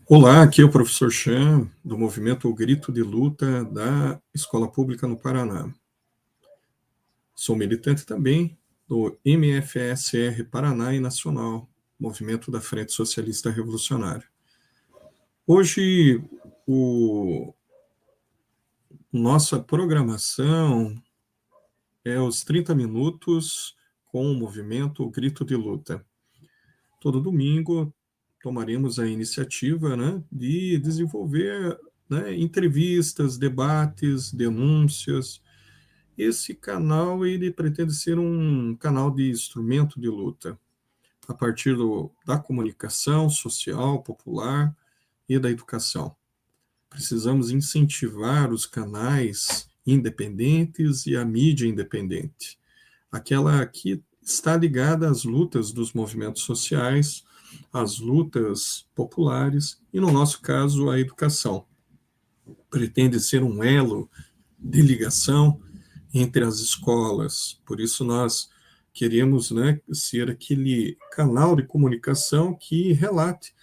Olá, aqui é o professor Chan, do movimento O Grito de Luta da Escola Pública no Paraná. Sou militante também do MFSR Paraná e Nacional, Movimento da Frente Socialista Revolucionária. Hoje, nossa programação é os 30 minutos com o movimento O Grito de Luta. Todo domingo tomaremos a iniciativa, de desenvolver, entrevistas, debates, denúncias. Esse canal ele pretende ser um canal de instrumento de luta, a partir da comunicação social, popular e da educação. Precisamos incentivar os canais independentes e a mídia independente, aquela que está ligada às lutas dos movimentos sociais, às lutas populares e, no nosso caso, à educação. Pretende ser um elo de ligação entre as escolas, por isso nós queremos, ser aquele canal de comunicação que relate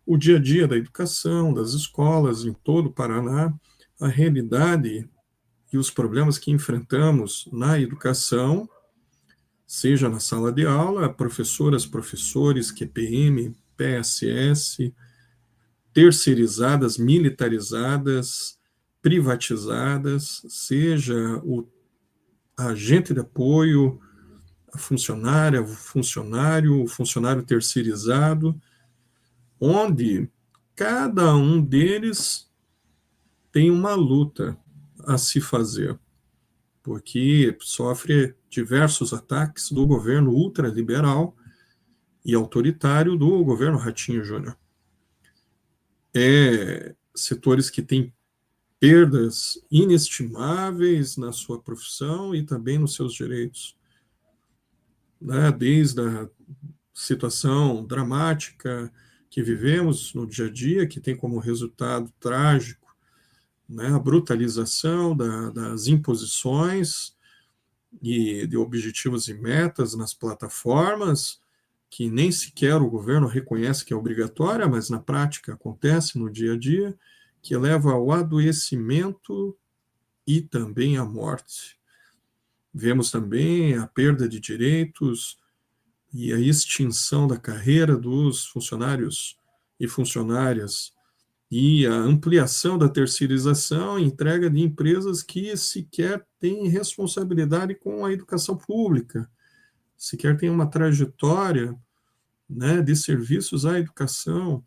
o dia a dia da educação, das escolas em todo o Paraná, a realidade e os problemas que enfrentamos na educação, seja na sala de aula, professoras, professores, QPM, PSS, terceirizadas, militarizadas, privatizadas, seja o agente de apoio, a funcionária, o funcionário terceirizado, onde cada um deles tem uma luta a se fazer, porque sofre diversos ataques do governo ultraliberal e autoritário do governo Ratinho Júnior. Setores que têm perdas inestimáveis na sua profissão e também nos seus direitos, desde a situação dramática que vivemos no dia a dia, que tem como resultado trágico, a brutalização das imposições e de objetivos e metas nas plataformas, que nem sequer o governo reconhece que é obrigatória, mas na prática acontece no dia a dia, que leva ao adoecimento e também à morte. Vemos também a perda de direitos e a extinção da carreira dos funcionários e funcionárias, e a ampliação da terceirização e entrega de empresas que sequer têm responsabilidade com a educação pública, sequer têm uma trajetória, de serviços à educação,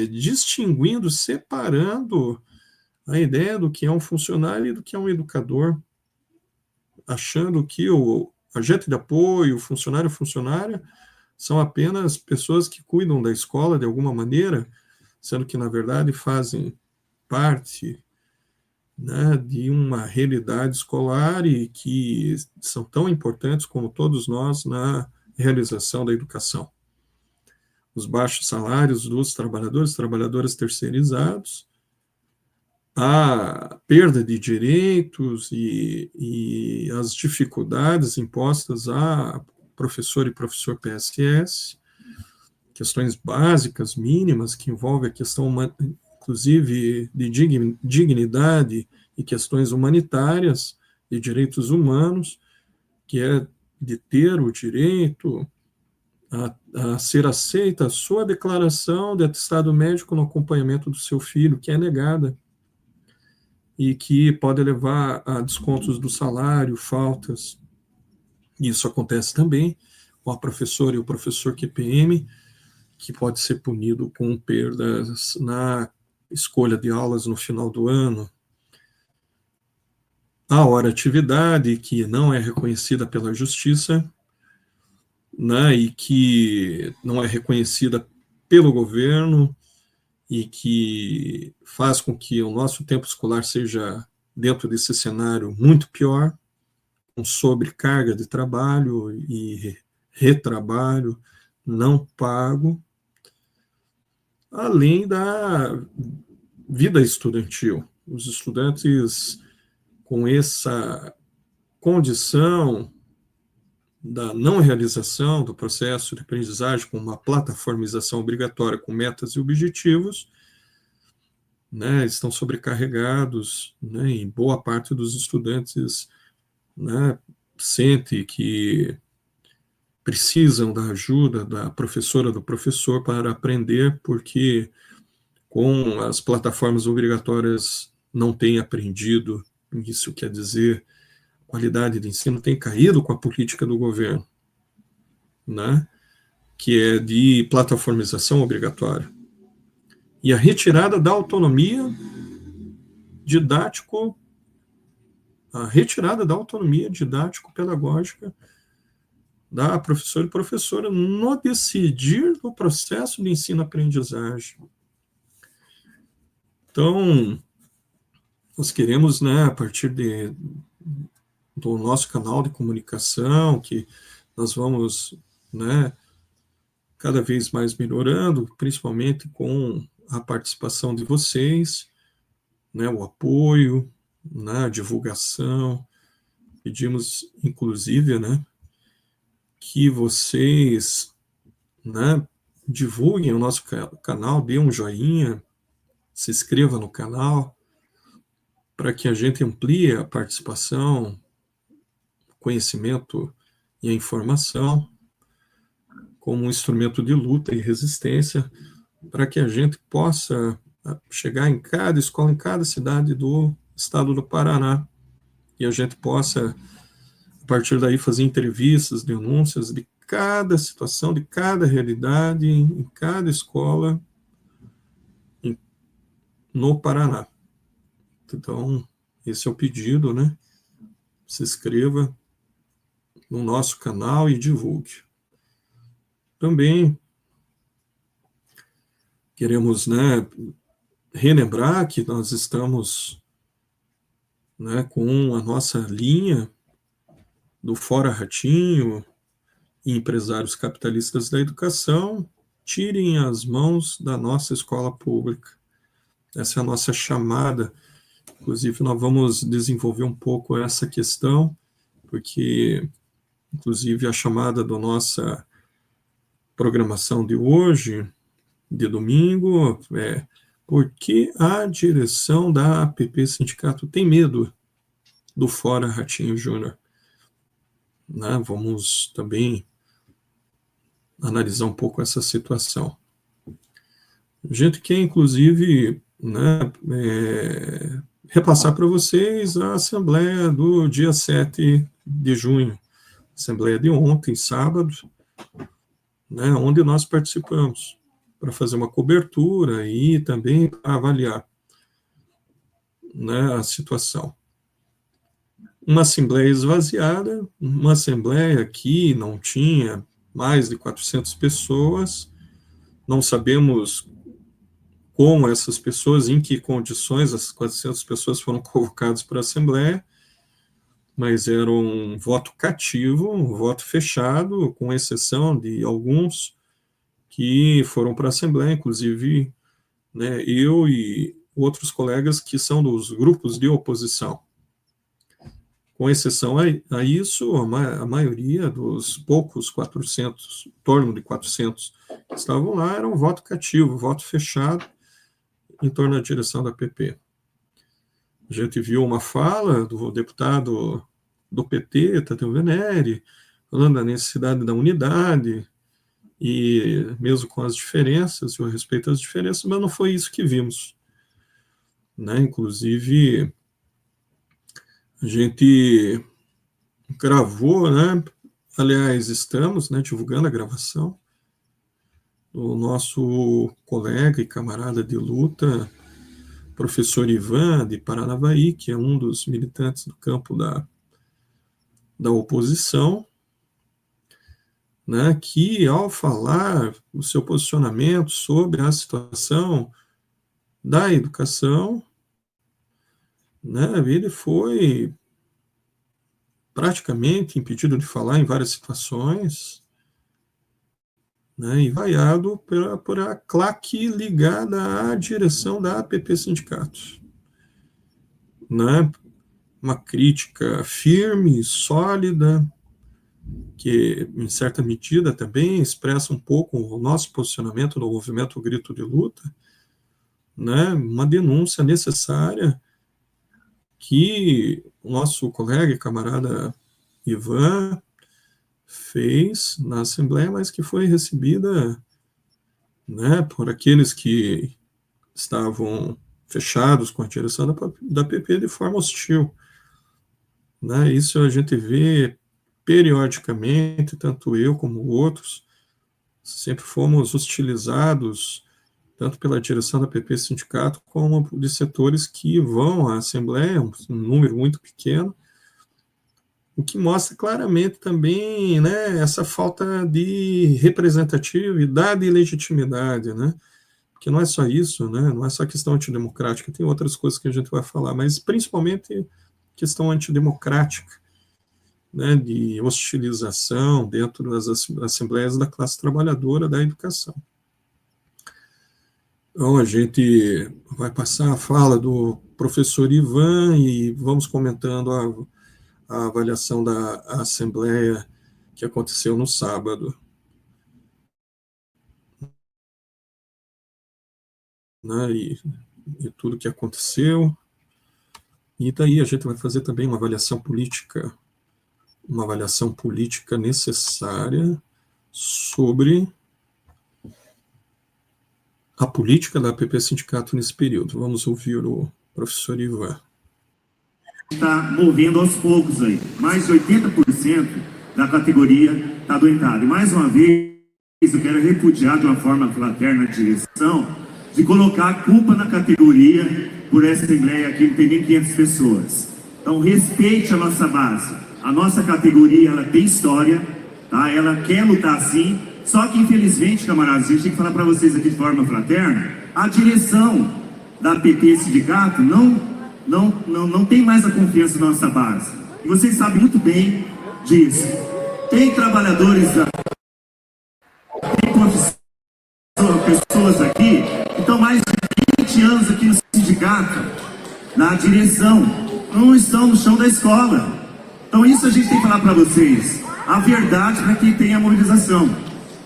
distinguindo, separando a ideia do que é um funcionário e do que é um educador, achando que o agente de apoio, o funcionário ou funcionária, são apenas pessoas que cuidam da escola de alguma maneira, sendo que, na verdade, fazem parte, de uma realidade escolar e que são tão importantes como todos nós na realização da educação. Os baixos salários dos trabalhadores, trabalhadoras terceirizados, a perda de direitos e as dificuldades impostas a professor e professor PSS, questões básicas, mínimas, que envolvem a questão, inclusive, de dignidade e questões humanitárias e direitos humanos, que é de ter o direito a ser aceita a sua declaração de atestado médico no acompanhamento do seu filho, que é negada, e que pode levar a descontos do salário, faltas. Isso acontece também com a professora e o professor QPM, que pode ser punido com perdas na escolha de aulas no final do ano. A hora-atividade, que não é reconhecida pela justiça, e que não é reconhecida pelo governo, e que faz com que o nosso tempo escolar seja, dentro desse cenário, muito pior, com sobrecarga de trabalho e retrabalho não pago, além da vida estudantil. Os estudantes com essa condição da não realização do processo de aprendizagem com uma plataformização obrigatória com metas e objetivos, né, estão sobrecarregados, né, e boa parte dos estudantes, né, sente que precisam da ajuda da professora, do professor para aprender, porque com as plataformas obrigatórias não têm aprendido. Isso quer dizer, a qualidade de ensino tem caído com a política do governo, né, que é de plataformização obrigatória. E a retirada da autonomia didático, a retirada da autonomia didático-pedagógica da professora e professora no decidir do processo de ensino-aprendizagem. Então, nós queremos, né, a partir do nosso canal de comunicação, que nós vamos, né, cada vez mais melhorando, principalmente com a participação de vocês, né, o apoio, né, a divulgação. Pedimos, inclusive, né, que vocês, né, divulguem o nosso canal, dê um joinha, se inscreva no canal, para que a gente amplie a participação, o conhecimento e a informação como um instrumento de luta e resistência, para que a gente possa chegar em cada escola, em cada cidade do estado do Paraná, e a gente possa, a partir daí, fazer entrevistas, denúncias de cada situação, de cada realidade, em cada escola no Paraná. Então, esse é o pedido, né? Se inscreva no nosso canal e divulgue. Também queremos, né, relembrar que nós estamos, né, com a nossa linha do Fora Ratinho e Empresários Capitalistas da Educação, tirem as mãos da nossa escola pública. Essa é a nossa chamada. Inclusive, nós vamos desenvolver um pouco essa questão, porque, inclusive, a chamada da nossa programação de hoje, de domingo, é: por que a direção da APP Sindicato tem medo do Fora Ratinho Júnior? Né? Vamos também analisar um pouco essa situação. A gente quer, inclusive, né, repassar para vocês a assembleia do dia 7 de junho, assembleia de ontem, sábado, né, onde nós participamos, para fazer uma cobertura e também para avaliar, né, a situação. Uma assembleia esvaziada, uma assembleia que não tinha mais de 400 pessoas, não sabemos como essas pessoas, em que condições as 400 pessoas foram convocadas para a assembleia, mas era um voto cativo, um voto fechado, com exceção de alguns que foram para a assembleia, inclusive, né, eu e outros colegas que são dos grupos de oposição. Com exceção a isso, a maioria dos poucos 400, em torno de 400 que estavam lá, era um voto cativo, voto fechado, em torno da direção da PP. A gente viu uma fala do deputado do PT, Tadeu Venere, falando da necessidade da unidade, e mesmo com as diferenças, eu respeito as diferenças, mas não foi isso que vimos. Né? Inclusive, a gente gravou, né? Aliás, estamos, né, divulgando a gravação do nosso colega e camarada de luta, professor Ivan, de Paranavaí, que é um dos militantes do campo da oposição, né, que, ao falar o seu posicionamento sobre a situação da educação, né, ele foi praticamente impedido de falar em várias situações, né, e vaiado por a claque ligada à direção da APP Sindicatos. Né, uma crítica firme, sólida, que, em certa medida, também expressa um pouco o nosso posicionamento no movimento Grito de Luta, né, uma denúncia necessária que o nosso colega e camarada Ivan fez na Assembleia, mas que foi recebida, né, por aqueles que estavam fechados com a direção da PP de forma hostil. Né? Isso a gente vê periodicamente, tanto eu como outros, sempre fomos hostilizados, tanto pela direção da PP Sindicato, como de setores que vão à Assembleia, um número muito pequeno, o que mostra claramente também, né, essa falta de representatividade e legitimidade, né? Porque não é só isso, né? Não é só questão antidemocrática, tem outras coisas que a gente vai falar, mas principalmente questão antidemocrática, né, de hostilização dentro das assembleias da classe trabalhadora da educação. Então, a gente vai passar a fala do professor Ivan e vamos comentando a avaliação da Assembleia que aconteceu no sábado. Né, e tudo que aconteceu. E daí a gente vai fazer também uma avaliação política necessária sobre a política da APP Sindicato nesse período. Vamos ouvir o professor Ivan. Está movendo aos poucos aí. Mais de 80% da categoria está adoentada. E mais uma vez, eu quero repudiar de uma forma fraterna a direção de colocar a culpa na categoria por essa Assembleia aqui, que tem 1.500 pessoas. Então, respeite a nossa base. A nossa categoria, ela tem história, tá? Ela quer lutar sim, só que, infelizmente, camaradas, a gente tem que falar para vocês aqui de forma fraterna, a direção da PT Sindicato não tem mais a confiança na nossa base. E vocês sabem muito bem disso. Tem trabalhadores, tem pessoas aqui que estão mais de 20 anos aqui no sindicato, na direção, não estão no chão da escola. Então isso a gente tem que falar para vocês. A verdade para quem tem a mobilização.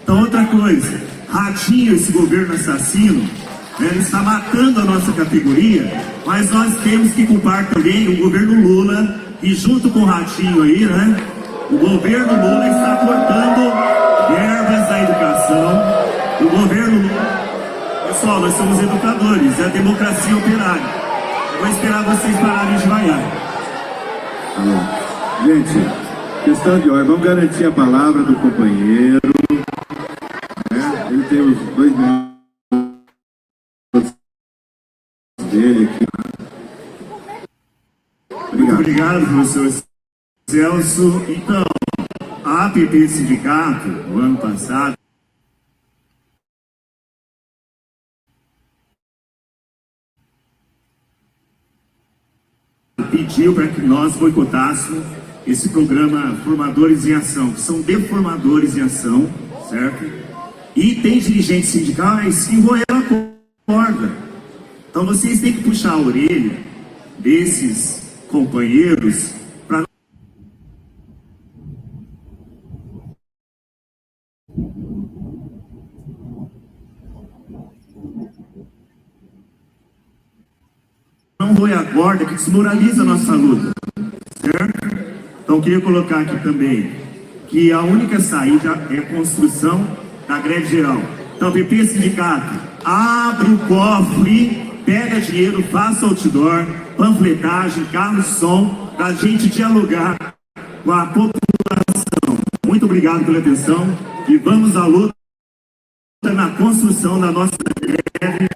Então outra coisa, Ratinho, esse governo assassino, né, ele está matando a nossa categoria, mas nós temos que culpar também o governo Lula, e junto com o Ratinho aí, né, o governo Lula está cortando verbas da educação. O governo Lula... Pessoal, nós somos educadores, é a democracia operária. Vou esperar vocês pararem de vaiar. Gente, questão de ordem, vamos garantir a palavra do companheiro. Né? Ele tem os 2 minutos dele aqui. Muito obrigado, professor Celso. Então, a APP Sindicato, no ano passado, pediu para que nós boicotássemos esse programa Formadores em Ação, que são deformadores em ação, certo? E tem dirigentes sindicais que roeram a corda. Então vocês têm que puxar a orelha desses companheiros para não roer a corda que desmoraliza a nossa luta, certo? Então, eu queria colocar aqui também que a única saída é a construção da greve geral. Então, PP Sindicato, abre o cofre, pega dinheiro, faça outdoor, panfletagem, carro de som, para a gente dialogar com a população. Muito obrigado pela atenção e vamos à luta na construção da nossa greve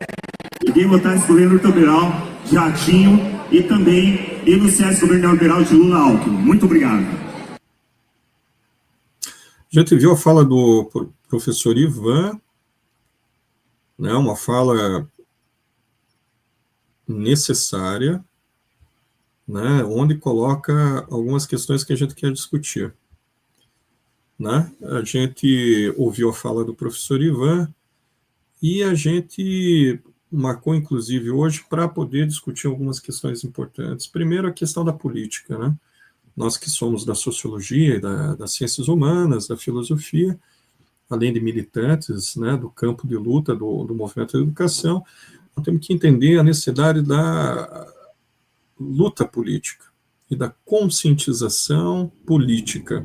e derrotar esse governo neoliberal de Ratinho e também denunciar esse governo neoliberal de Lula Alckmin. Muito obrigado. A gente viu a fala do professor Ivan, né, uma fala necessária, né, onde coloca algumas questões que a gente quer discutir. Né? A gente ouviu a fala do professor Ivan e a gente marcou, inclusive, hoje para poder discutir algumas questões importantes. Primeiro, a questão da política. Né? nós que somos da sociologia e das ciências humanas, da filosofia, além de militantes, né, do campo de luta do movimento da educação, nós temos que entender a necessidade da luta política e da conscientização política.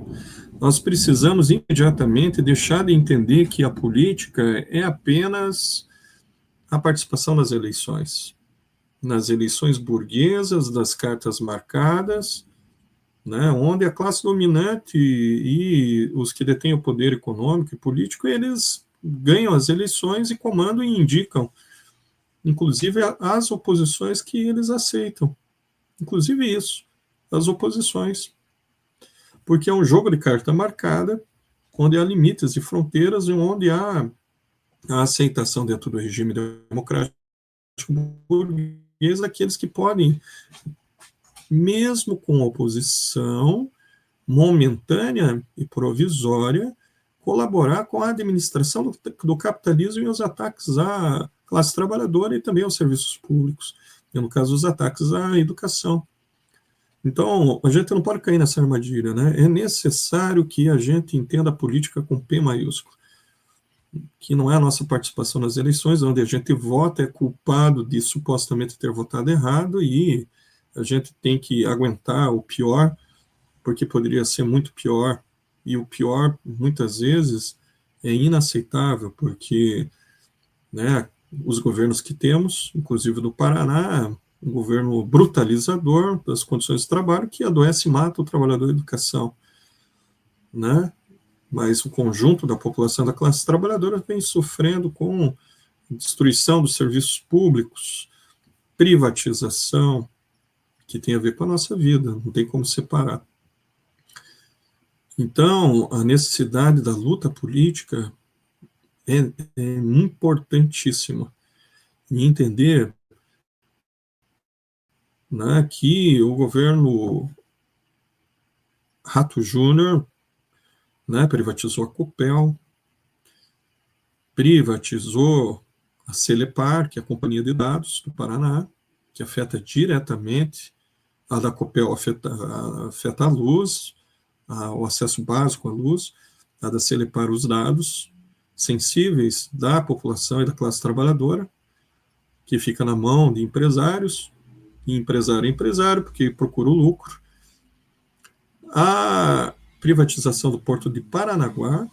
Nós precisamos imediatamente deixar de entender que a política é apenas a participação nas eleições burguesas, das cartas marcadas, né, onde a classe dominante e os que detêm o poder econômico e político, eles ganham as eleições e comandam e indicam, inclusive as oposições que eles aceitam. Inclusive isso, as oposições. Porque é um jogo de carta marcada, onde há limites e fronteiras, e onde há a aceitação dentro do regime democrático burguês daqueles que podem, mesmo com oposição momentânea e provisória, colaborar com a administração do capitalismo e os ataques à classe trabalhadora e também aos serviços públicos, e no caso, os ataques à educação. Então, a gente não pode cair nessa armadilha, né? É necessário que a gente entenda a política com P maiúsculo, que não é a nossa participação nas eleições, onde a gente vota, é culpado de supostamente ter votado errado, e a gente tem que aguentar o pior, porque poderia ser muito pior, e o pior, muitas vezes, é inaceitável, porque, né, os governos que temos, inclusive do Paraná, um governo brutalizador das condições de trabalho, que adoece e mata o trabalhador da educação, né? Mas o conjunto da população da classe trabalhadora vem sofrendo com destruição dos serviços públicos, privatização, que tem a ver com a nossa vida, não tem como separar. Então, a necessidade da luta política é importantíssima, e entender, né, que o governo Rato Júnior, né, privatizou a Copel, privatizou a Celepar, que é a Companhia de Dados do Paraná, que afeta diretamente, a da Copel afeta a luz, o acesso básico à luz, a da Celepar os dados sensíveis da população e da classe trabalhadora, que fica na mão de empresários, e empresário é empresário, porque procura o lucro. A privatização do Porto de Paranaguá,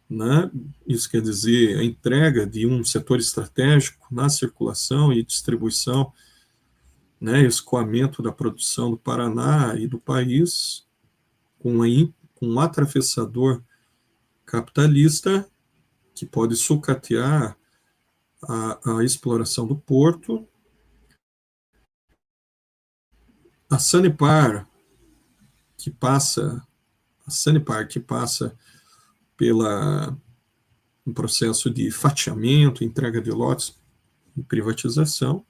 né, isso quer dizer a entrega de um setor estratégico na circulação e distribuição, né, escoamento da produção do Paraná e do país, com um atravessador capitalista que pode sucatear a exploração do porto. A Sanepar, que passa pela um processo de fatiamento, entrega de lotes e privatização,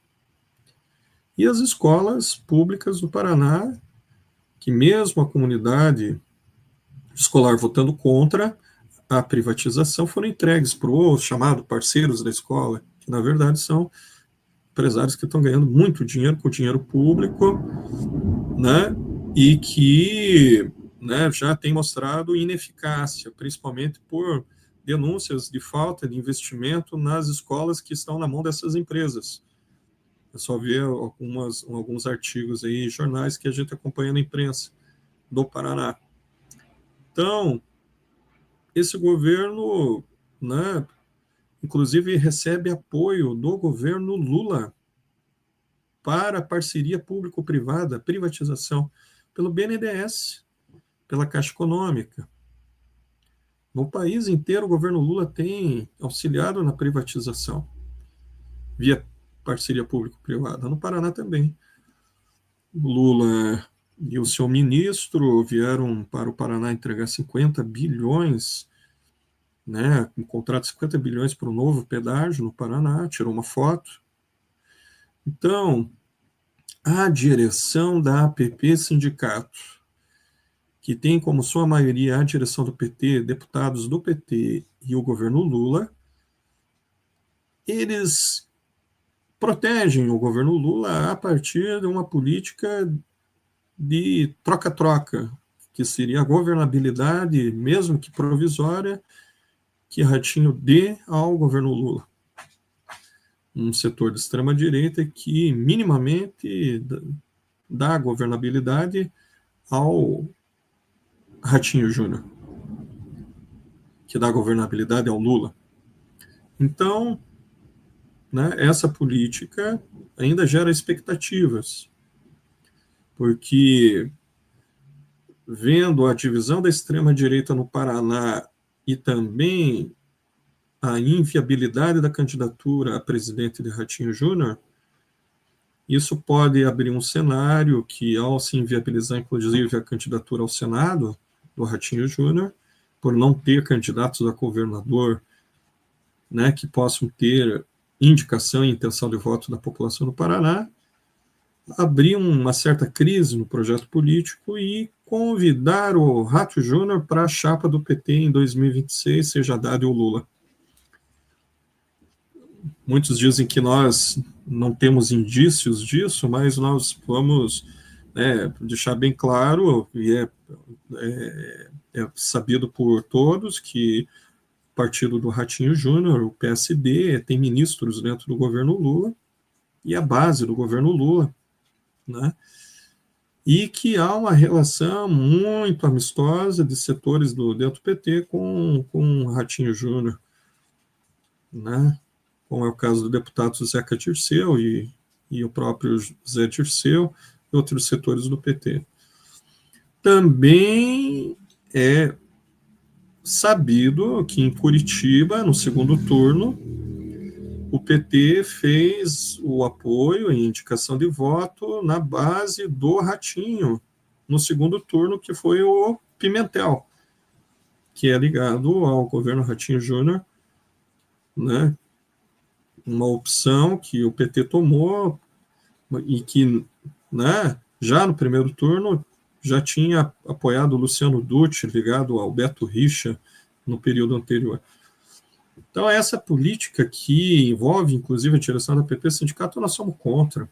e as escolas públicas do Paraná, que mesmo a comunidade escolar votando contra a privatização, foram entregues para os chamados parceiros da escola, que na verdade são empresários que estão ganhando muito dinheiro com dinheiro público, né, e que, né, já tem mostrado ineficácia, principalmente por denúncias de falta de investimento nas escolas que estão na mão dessas empresas. É só ver alguns artigos aí, jornais que a gente acompanha na imprensa do Paraná. Então, esse governo, né, inclusive recebe apoio do governo Lula para a parceria público-privada, privatização, pelo BNDES, pela Caixa Econômica. No país inteiro, o governo Lula tem auxiliado na privatização, via parceria público-privada. No Paraná também. O Lula e o seu ministro vieram para o Paraná entregar 50 bilhões, né, um contrato de 50 bilhões para o novo pedágio no Paraná, tirou uma foto. Então, a direção da APP Sindicato, que tem como sua maioria a direção do PT, deputados do PT e o governo Lula, eles protegem o governo Lula a partir de uma política de troca-troca, que seria a governabilidade, mesmo que provisória, que Ratinho dê ao governo Lula. Um setor de extrema-direita que minimamente dá governabilidade ao Ratinho Júnior, que dá governabilidade ao Lula. Então, né, essa política ainda gera expectativas, porque vendo a divisão da extrema-direita no Paraná e também a inviabilidade da candidatura a presidente de Ratinho Júnior, isso pode abrir um cenário que, ao se inviabilizar, inclusive, a candidatura ao Senado do Ratinho Júnior, por não ter candidatos a governador, né, que possam ter indicação e intenção de voto da população do Paraná, abrir uma certa crise no projeto político e convidar o Rato Júnior para a chapa do PT em 2026, seja Haddad ou Lula. Muitos dizem que nós não temos indícios disso, mas nós vamos deixar bem claro, e é sabido por todos, que o partido do Ratinho Júnior, o PSD, tem ministros dentro do governo Lula, e a base do governo Lula, né? E que há uma relação muito amistosa de setores dentro do PT com o Ratinho Júnior, né? Como é o caso do deputado Zeca Dirceu e o próprio Zé Dirceu e outros setores do PT. Também é sabido que em Curitiba, no segundo turno, o PT fez o apoio e indicação de voto na base do Ratinho, no segundo turno, que foi o Pimentel, que é ligado ao governo Ratinho Júnior, né? Uma opção que o PT tomou e que, né, já no primeiro turno já tinha apoiado o Luciano Dutti, ligado ao Beto Richa, no período anterior. Então, essa política que envolve, inclusive, a direção da PP Sindicato, nós somos contra.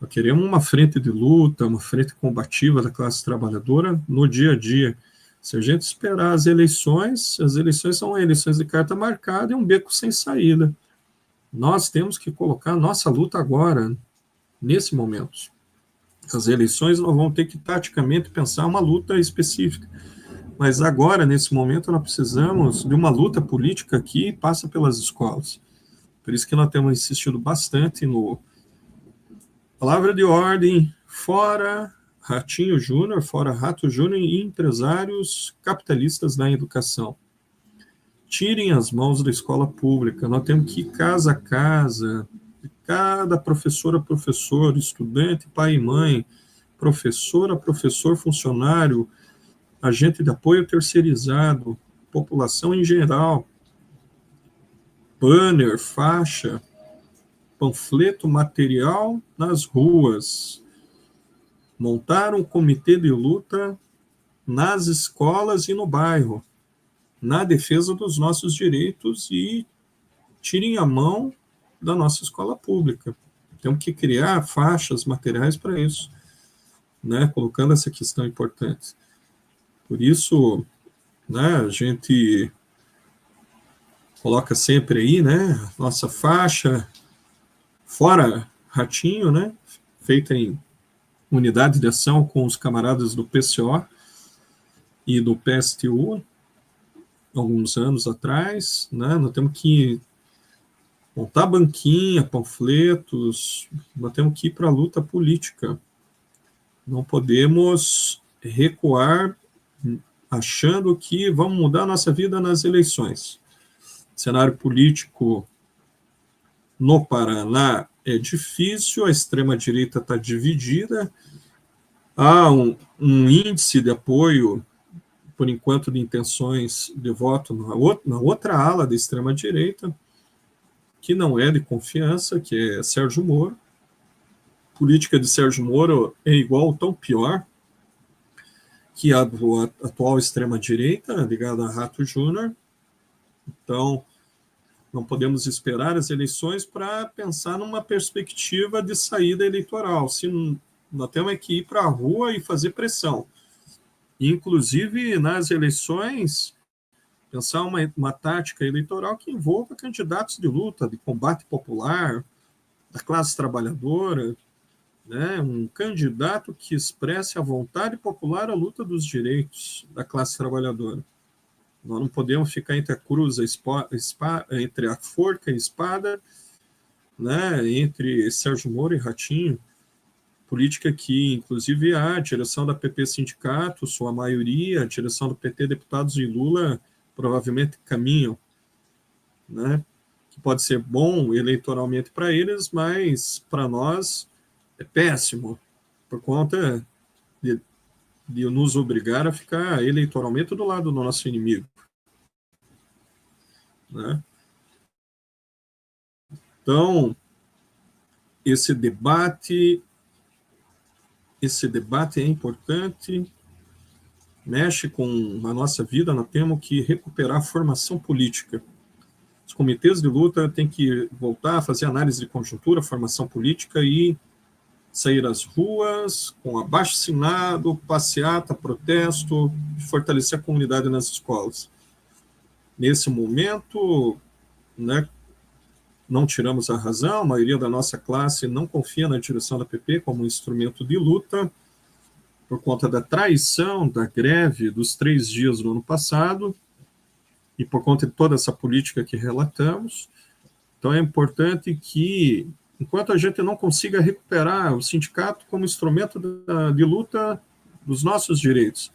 Nós queremos uma frente de luta, uma frente combativa da classe trabalhadora no dia a dia. Se a gente esperar as eleições são eleições de carta marcada e um beco sem saída. Nós temos que colocar a nossa luta agora, nesse momento. As eleições nós vamos ter que, taticamente, pensar uma luta específica. Mas agora, nesse momento, nós precisamos de uma luta política que passa pelas escolas. Por isso que nós temos insistido bastante no palavra de ordem, fora Ratinho Júnior, fora Rato Júnior e empresários capitalistas da educação. Tirem as mãos da escola pública. Nós temos que ir casa a casa, cada professora, professor, estudante, pai e mãe, professora, professor, funcionário, agente de apoio terceirizado, população em geral, banner, faixa, panfleto, material nas ruas, montar um comitê de luta nas escolas e no bairro, na defesa dos nossos direitos e tirem a mão da nossa escola pública. Temos que criar faixas, materiais para isso, né, colocando essa questão importante. Por isso, né, a gente coloca sempre aí, né, nossa faixa, fora Ratinho, né, feita em unidade de ação com os camaradas do PCO e do PSTU, alguns anos atrás, né, nós temos que montar banquinha, panfletos, nós temos que ir para a luta política. Não podemos recuar achando que vamos mudar a nossa vida nas eleições. O cenário político no Paraná é difícil, a extrema-direita está dividida, há um índice de apoio, por enquanto, de intenções de voto na outra ala da extrema-direita, que não é de confiança, que é Sérgio Moro. A política de Sérgio Moro é igual ou tão pior que a atual extrema-direita, ligada a Rato Júnior. Então, não podemos esperar as eleições para pensar numa perspectiva de saída eleitoral. Se Nós temos que ir para a rua e fazer pressão. Inclusive, nas eleições, pensar uma tática eleitoral que envolva candidatos de luta, de combate popular, da classe trabalhadora, né? Um candidato que expresse a vontade popular, a luta dos direitos da classe trabalhadora. Nós não podemos ficar entre a cruz, entre a forca e a espada, né? Entre Sérgio Moro e Ratinho, política que, inclusive, a direção da PP Sindicato, sua maioria, a direção do PT, deputados e Lula, provavelmente caminham, né? Que pode ser bom eleitoralmente para eles, mas para nós é péssimo, por conta de nos obrigar a ficar eleitoralmente do lado do nosso inimigo, né? Então, esse debate é importante, mexe com a nossa vida, nós temos que recuperar a formação política. Os comitês de luta têm que voltar a fazer análise de conjuntura, formação política e sair às ruas com abaixo-assinado, passeata, protesto, fortalecer a comunidade nas escolas. Nesse momento, né, não tiramos a razão, a maioria da nossa classe não confia na direção da PP como instrumento de luta, por conta da traição da greve dos 3 dias do ano passado, e por conta de toda essa política que relatamos. Então é importante que, enquanto a gente não consiga recuperar o sindicato como instrumento de luta dos nossos direitos,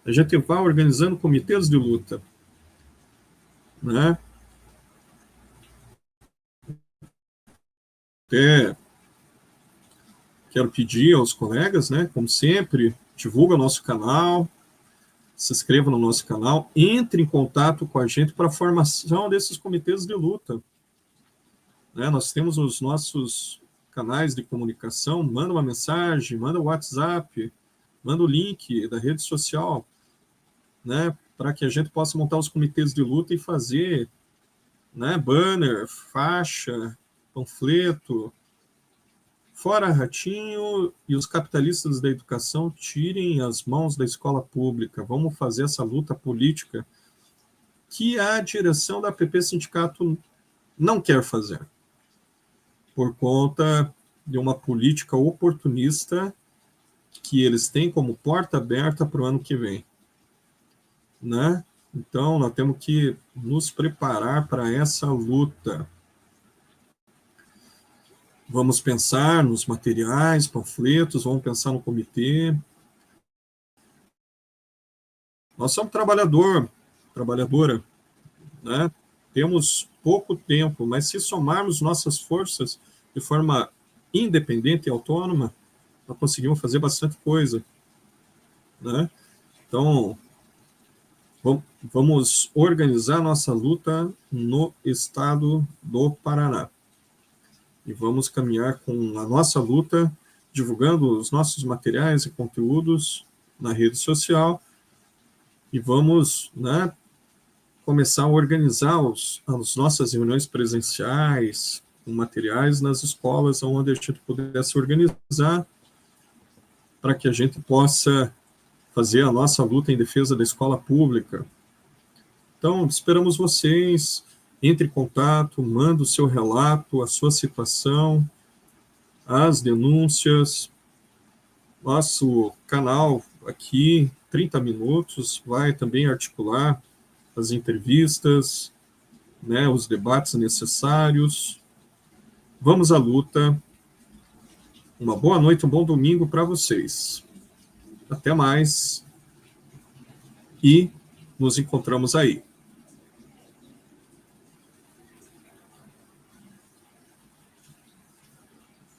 a gente vá organizando comitês de luta, né? Até quero pedir aos colegas, né, como sempre, divulga o nosso canal, se inscreva no nosso canal, entre em contato com a gente para a formação desses comitês de luta. Né, nós temos os nossos canais de comunicação, manda uma mensagem, manda o WhatsApp, manda o link da rede social, né, para que a gente possa montar os comitês de luta e fazer, né, banner, faixa, panfleto. Fora Ratinho e os capitalistas da educação, tirem as mãos da escola pública. Vamos fazer essa luta política que a direção da PP Sindicato não quer fazer, por conta de uma política oportunista que eles têm como porta aberta para o ano que vem, né? Então, nós temos que nos preparar para essa luta. Vamos pensar nos materiais, panfletos, vamos pensar no comitê. Nós somos trabalhadora, né? Temos pouco tempo, mas se somarmos nossas forças de forma independente e autônoma, nós conseguimos fazer bastante coisa, né? Então, vamos organizar nossa luta no estado do Paraná. E vamos caminhar com a nossa luta, divulgando os nossos materiais e conteúdos na rede social, e vamos, né, começar a organizar as nossas reuniões presenciais, com materiais nas escolas, onde a gente pudesse organizar, para que a gente possa fazer a nossa luta em defesa da escola pública. Então, esperamos vocês. Entre em contato, manda o seu relato, a sua situação, as denúncias. Nosso canal aqui, 30 minutos, vai também articular as entrevistas, né, os debates necessários. Vamos à luta. Uma boa noite, um bom domingo para vocês. Até mais. E nos encontramos aí.